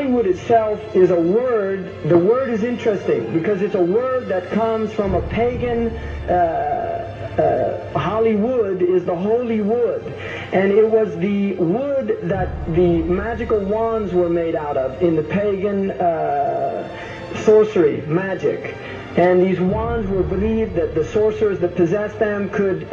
Hollywood itself is a word. The word is interesting because it's a word that comes from a pagan. Hollywood is the holy wood, and it was the wood that the magical wands were made out of in the pagan sorcery, magic. And these wands were believed that the sorcerers that possessed them could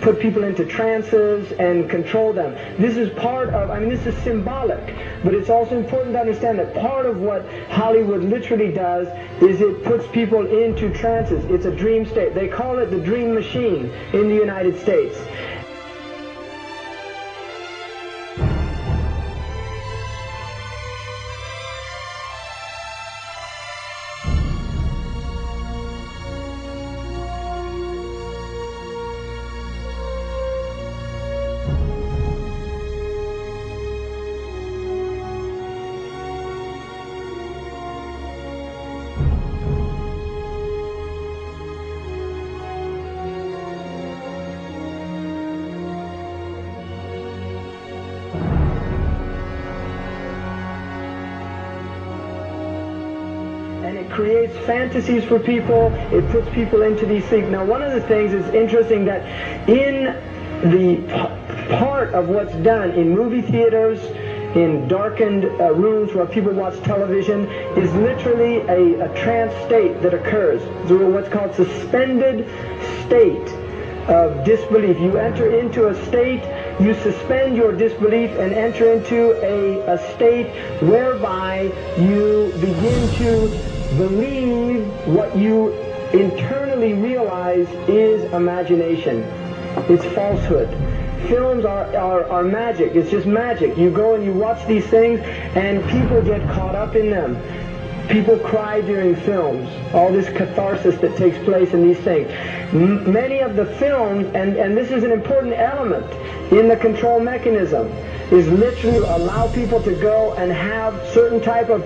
put people into trances and control them. This is part of, I mean, this is symbolic, but it's also important to understand that part of what Hollywood literally does is it puts people into trances. It's a dream state. They call it the dream machine in the United States. And it creates fantasies for people. It puts people into these things. Now, one of the things is interesting that in the part of what's done in movie theaters, in darkened rooms where people watch television, is literally a trance state that occurs. So what's called suspended state of disbelief. You enter into a state, you suspend your disbelief and enter into a state whereby you begin to believe what you internally realize is imagination. It's falsehood. Films are magic. It's just magic. You go and you watch these things and people get caught up in them. People cry during films. All this catharsis that takes place in these things. Many of the films, and this is an important element in the control mechanism, is literally allow people to go and have certain type of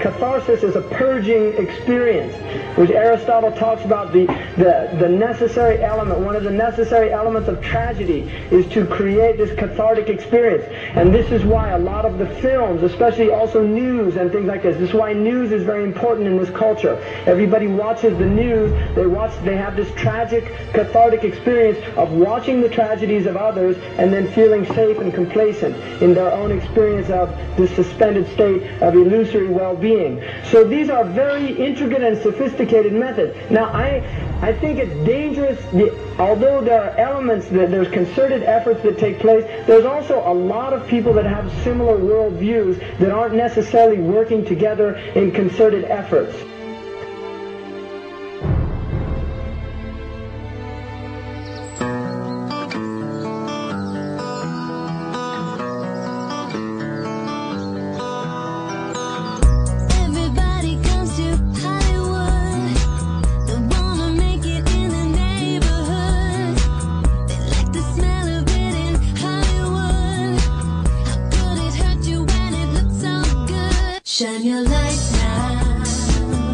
catharsis as a purging experience, which Aristotle talks about the necessary element. One of the necessary elements of tragedy is to create this cathartic experience. And this is why a lot of the films, especially also news and things like this is why news is very important in this culture. Everybody watches the news, they have this tragic, cathartic experience of watching the tragedies of others and then feeling safe and complacent in their own experience of this suspended state of illusory well-being. So these are very intricate and sophisticated methods. Now, I think it's dangerous, although there are elements, there's concerted efforts that take place, there's also a lot of people that have similar worldviews that aren't necessarily working together in concerted efforts. Shine your light now.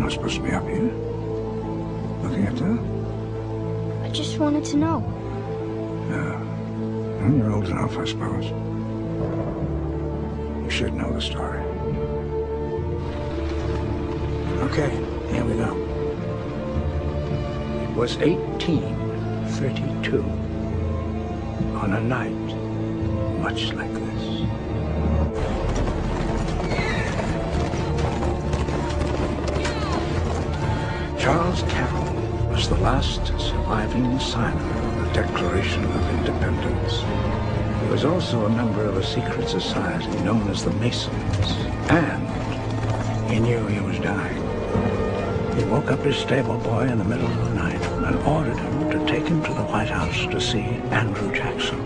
not supposed to be up here. Looking at that? I just wanted to know. Yeah. Well, you're old enough, I suppose. You should know the story. Okay, here we go. It was 1832, on a night much like this. Charles Carroll was the last surviving signer of the Declaration of Independence. He was also a member of a secret society known as the Masons, and he knew he was dying. He woke up his stable boy in the middle of the night and ordered him to take him to the White House to see Andrew Jackson,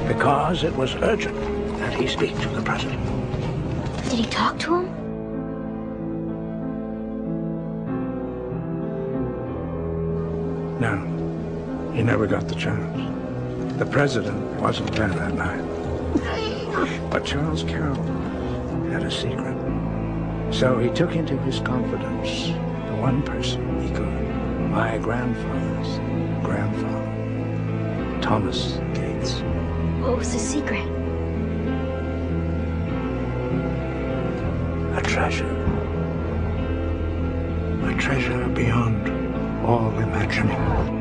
because it was urgent that he speak to the president. Did he talk to him? No, he never got the chance. The president wasn't there that night. But Charles Carroll had a secret. So he took into his confidence the one person he could. My grandfather's grandfather, Thomas Gates. What was the secret? A treasure. A treasure beyond all imagining.